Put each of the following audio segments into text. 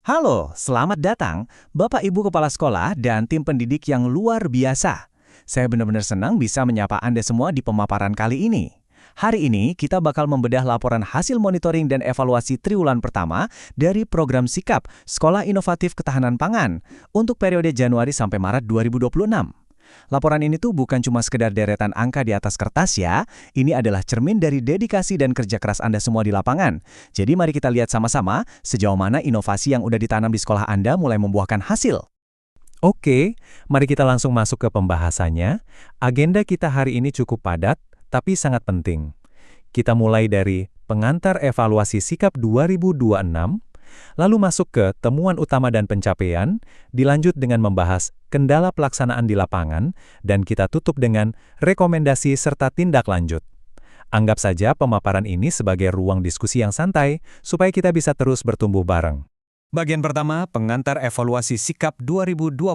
Halo, selamat datang Bapak Ibu Kepala Sekolah dan tim pendidik yang luar biasa. Saya benar-benar senang bisa menyapa Anda semua di pemaparan kali ini. Hari ini kita bakal membedah laporan hasil monitoring dan evaluasi triwulan pertama dari program Sikap Sekolah Inovatif Ketahanan Pangan untuk periode Januari sampai Maret 2026. Laporan ini tuh bukan cuma sekedar deretan angka di atas kertas ya, ini adalah cermin dari dedikasi dan kerja keras Anda semua di lapangan. Jadi mari kita lihat sama-sama sejauh mana inovasi yang udah ditanam di sekolah Anda mulai membuahkan hasil. Oke, mari kita langsung masuk ke pembahasannya. Agenda kita hari ini cukup padat, tapi sangat penting. Kita mulai dari pengantar evaluasi Sikap 2026, lalu masuk ke temuan utama dan pencapaian, dilanjut dengan membahas kendala pelaksanaan di lapangan, dan kita tutup dengan rekomendasi serta tindak lanjut. Anggap saja pemaparan ini sebagai ruang diskusi yang santai, supaya kita bisa terus bertumbuh bareng. Bagian pertama, pengantar evaluasi Sikap 2026.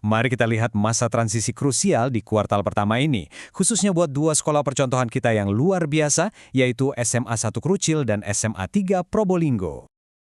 Mari kita lihat masa transisi krusial di kuartal pertama ini, khususnya buat dua sekolah percontohan kita yang luar biasa, yaitu SMA 1 Krucil dan SMA 3 Probolinggo.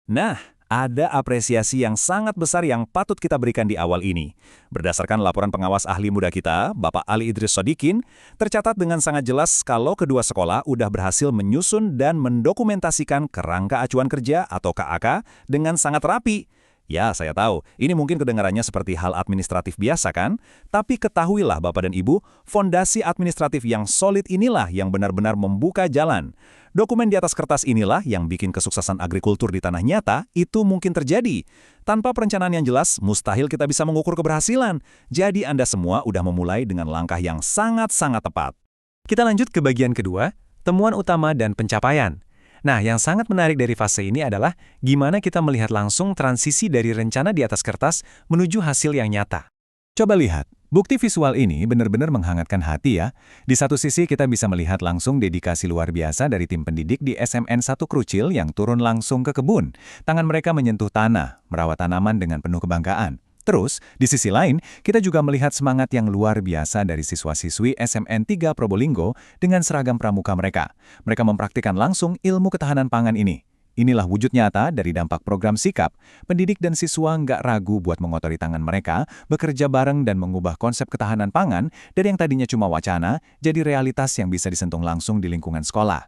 Nah, ada apresiasi yang sangat besar yang patut kita berikan di awal ini. Berdasarkan laporan pengawas ahli muda kita, Bapak Ali Idris Sodikin, tercatat dengan sangat jelas kalau kedua sekolah udah berhasil menyusun dan mendokumentasikan kerangka acuan kerja atau KAK dengan sangat rapi. Ya, saya tahu, ini mungkin kedengarannya seperti hal administratif biasa kan? Tapi ketahuilah Bapak dan Ibu, fondasi administratif yang solid inilah yang benar-benar membuka jalan. Dokumen di atas kertas inilah yang bikin kesuksesan agrikultur di tanah nyata itu mungkin terjadi. Tanpa perencanaan yang jelas, mustahil kita bisa mengukur keberhasilan. Jadi Anda semua udah memulai dengan langkah yang sangat-sangat tepat. Kita lanjut ke bagian kedua, temuan utama dan pencapaian. Nah, yang sangat menarik dari fase ini adalah gimana kita melihat langsung transisi dari rencana di atas kertas menuju hasil yang nyata. Coba lihat, bukti visual ini benar-benar menghangatkan hati ya. Di satu sisi kita bisa melihat langsung dedikasi luar biasa dari tim pendidik di SMN 1 Krucil yang turun langsung ke kebun. Tangan mereka menyentuh tanah, merawat tanaman dengan penuh kebanggaan. Terus, di sisi lain, kita juga melihat semangat yang luar biasa dari siswa-siswi SMN 3 Probolinggo dengan seragam pramuka mereka. Mereka mempraktikkan langsung ilmu ketahanan pangan ini. Inilah wujud nyata dari dampak program Sikap. Pendidik dan siswa nggak ragu buat mengotori tangan mereka, bekerja bareng dan mengubah konsep ketahanan pangan dari yang tadinya cuma wacana, jadi realitas yang bisa disentuh langsung di lingkungan sekolah.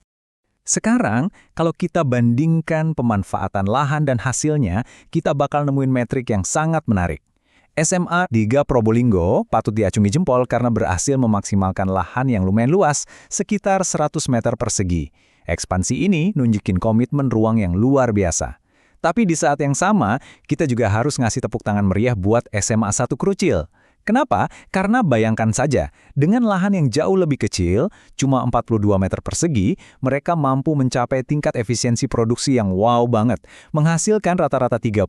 Sekarang, kalau kita bandingkan pemanfaatan lahan dan hasilnya, kita bakal nemuin metrik yang sangat menarik. SMA 3 Probolinggo patut diacungi jempol karena berhasil memaksimalkan lahan yang lumayan luas, sekitar 100 meter persegi. Ekspansi ini nunjukin komitmen ruang yang luar biasa. Tapi di saat yang sama, kita juga harus ngasih tepuk tangan meriah buat SMA 1 Krucil. Kenapa? Karena bayangkan saja, dengan lahan yang jauh lebih kecil, cuma 42 meter persegi, mereka mampu mencapai tingkat efisiensi produksi yang wow banget, menghasilkan rata-rata 30-40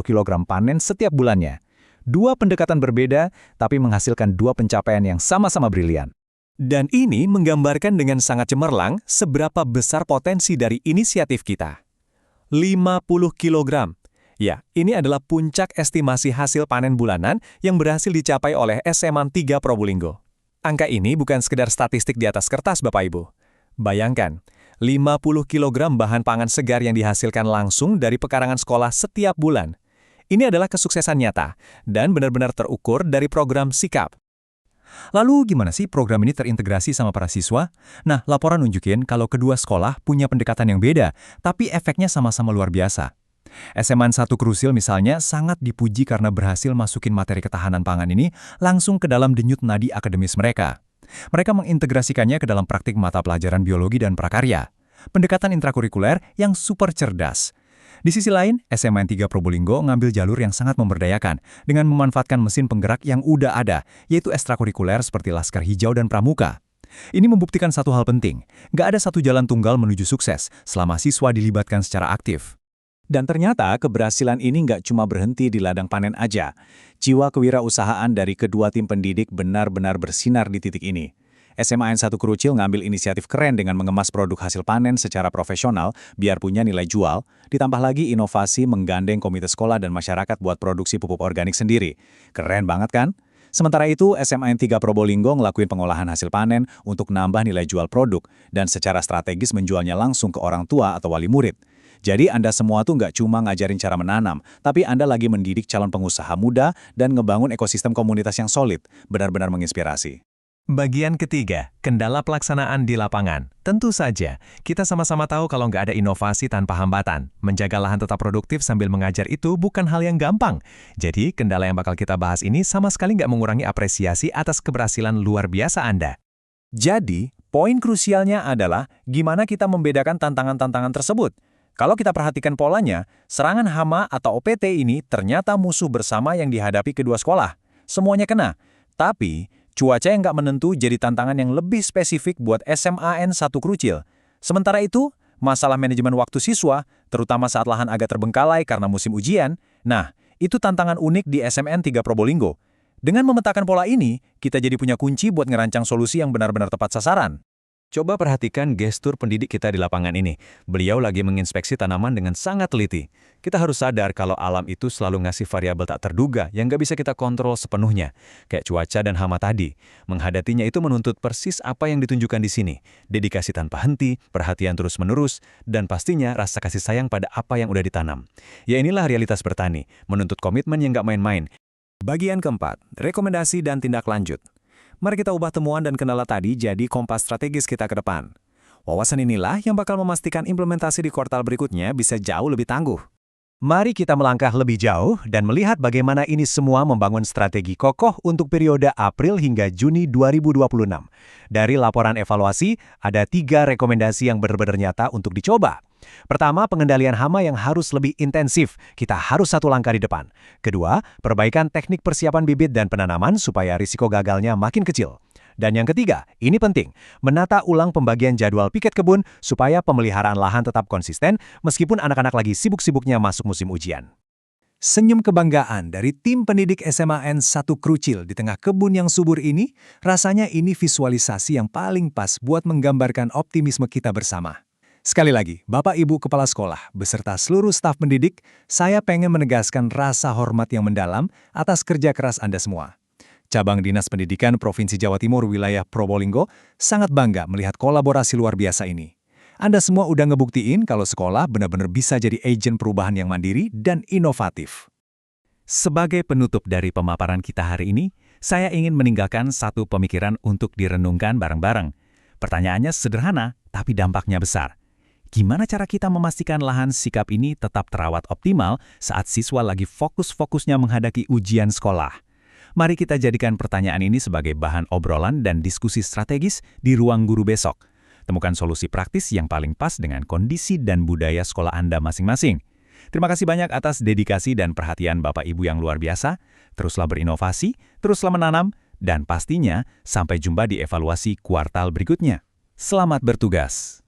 kg panen setiap bulannya. Dua pendekatan berbeda, tapi menghasilkan dua pencapaian yang sama-sama brilian. Dan ini menggambarkan dengan sangat cemerlang seberapa besar potensi dari inisiatif kita. 50 kg. Ya, ini adalah puncak estimasi hasil panen bulanan yang berhasil dicapai oleh SMA 3 Probolinggo. Angka ini bukan sekedar statistik di atas kertas, Bapak Ibu. Bayangkan, 50 kg bahan pangan segar yang dihasilkan langsung dari pekarangan sekolah setiap bulan. Ini adalah kesuksesan nyata dan benar-benar terukur dari program Sikap. Lalu gimana sih program ini terintegrasi sama para siswa? Nah, laporan nunjukin kalau kedua sekolah punya pendekatan yang beda, tapi efeknya sama-sama luar biasa. SMA 1 Krucil misalnya sangat dipuji karena berhasil masukin materi ketahanan pangan ini langsung ke dalam denyut nadi akademis mereka. Mereka mengintegrasikannya ke dalam praktik mata pelajaran biologi dan prakarya. Pendekatan intrakurikuler yang super cerdas. Di sisi lain, SMA 3 Probolinggo ngambil jalur yang sangat memberdayakan dengan memanfaatkan mesin penggerak yang udah ada, yaitu ekstrakurikuler seperti Laskar Hijau dan Pramuka. Ini membuktikan satu hal penting, nggak ada satu jalan tunggal menuju sukses selama siswa dilibatkan secara aktif. Dan ternyata keberhasilan ini nggak cuma berhenti di ladang panen aja. Jiwa kewirausahaan dari kedua tim pendidik benar-benar bersinar di titik ini. SMA 1 Krucil ngambil inisiatif keren dengan mengemas produk hasil panen secara profesional biar punya nilai jual, ditambah lagi inovasi menggandeng komite sekolah dan masyarakat buat produksi pupuk organik sendiri. Keren banget kan? Sementara itu, SMA 3 Probolinggo ngelakuin pengolahan hasil panen untuk nambah nilai jual produk dan secara strategis menjualnya langsung ke orang tua atau wali murid. Jadi Anda semua tuh nggak cuma ngajarin cara menanam, tapi Anda lagi mendidik calon pengusaha muda dan ngebangun ekosistem komunitas yang solid, benar-benar menginspirasi. Bagian ketiga, kendala pelaksanaan di lapangan. Tentu saja, kita sama-sama tahu kalau nggak ada inovasi tanpa hambatan. Menjaga lahan tetap produktif sambil mengajar itu bukan hal yang gampang. Jadi, kendala yang bakal kita bahas ini sama sekali nggak mengurangi apresiasi atas keberhasilan luar biasa Anda. Jadi, poin krusialnya adalah gimana kita membedakan tantangan-tantangan tersebut. Kalau kita perhatikan polanya, serangan hama atau OPT ini ternyata musuh bersama yang dihadapi kedua sekolah. Semuanya kena. Tapi, cuaca yang nggak menentu jadi tantangan yang lebih spesifik buat SMAN 1 Krucil. Sementara itu, masalah manajemen waktu siswa, terutama saat lahan agak terbengkalai karena musim ujian, nah, itu tantangan unik di SMN 3 Probolinggo. Dengan memetakan pola ini, kita jadi punya kunci buat ngerancang solusi yang benar-benar tepat sasaran. Coba perhatikan gestur pendidik kita di lapangan ini. Beliau lagi menginspeksi tanaman dengan sangat teliti. Kita harus sadar kalau alam itu selalu ngasih variabel tak terduga yang nggak bisa kita kontrol sepenuhnya. Kayak cuaca dan hama tadi. Menghadapinya itu menuntut persis apa yang ditunjukkan di sini. Dedikasi tanpa henti, perhatian terus-menerus, dan pastinya rasa kasih sayang pada apa yang udah ditanam. Ya inilah realitas bertani, menuntut komitmen yang nggak main-main. Bagian keempat, rekomendasi dan tindak lanjut. Mari kita ubah temuan dan kendala tadi jadi kompas strategis kita ke depan. Wawasan inilah yang bakal memastikan implementasi di kuartal berikutnya bisa jauh lebih tangguh. Mari kita melangkah lebih jauh dan melihat bagaimana ini semua membangun strategi kokoh untuk periode April hingga Juni 2026. Dari laporan evaluasi, ada 3 rekomendasi yang benar-benar nyata untuk dicoba. Pertama, pengendalian hama yang harus lebih intensif. Kita harus satu langkah di depan. Kedua, perbaikan teknik persiapan bibit dan penanaman supaya risiko gagalnya makin kecil. Dan yang ketiga, ini penting, menata ulang pembagian jadwal piket kebun supaya pemeliharaan lahan tetap konsisten meskipun anak-anak lagi sibuk-sibuknya masuk musim ujian. Senyum kebanggaan dari tim pendidik SMAN 1 Krucil di tengah kebun yang subur ini, rasanya ini visualisasi yang paling pas buat menggambarkan optimisme kita bersama. Sekali lagi, Bapak Ibu Kepala Sekolah beserta seluruh staf pendidik, saya pengen menegaskan rasa hormat yang mendalam atas kerja keras Anda semua. Cabang Dinas Pendidikan Provinsi Jawa Timur wilayah Probolinggo sangat bangga melihat kolaborasi luar biasa ini. Anda semua udah ngebuktiin kalau sekolah benar-benar bisa jadi agen perubahan yang mandiri dan inovatif. Sebagai penutup dari pemaparan kita hari ini, saya ingin meninggalkan satu pemikiran untuk direnungkan bareng-bareng. Pertanyaannya sederhana, tapi dampaknya besar. Gimana cara kita memastikan lahan sikap ini tetap terawat optimal saat siswa lagi fokus-fokusnya menghadapi ujian sekolah? Mari kita jadikan pertanyaan ini sebagai bahan obrolan dan diskusi strategis di ruang guru besok. Temukan solusi praktis yang paling pas dengan kondisi dan budaya sekolah Anda masing-masing. Terima kasih banyak atas dedikasi dan perhatian Bapak Ibu yang luar biasa. Teruslah berinovasi, teruslah menanam, dan pastinya sampai jumpa di evaluasi kuartal berikutnya. Selamat bertugas!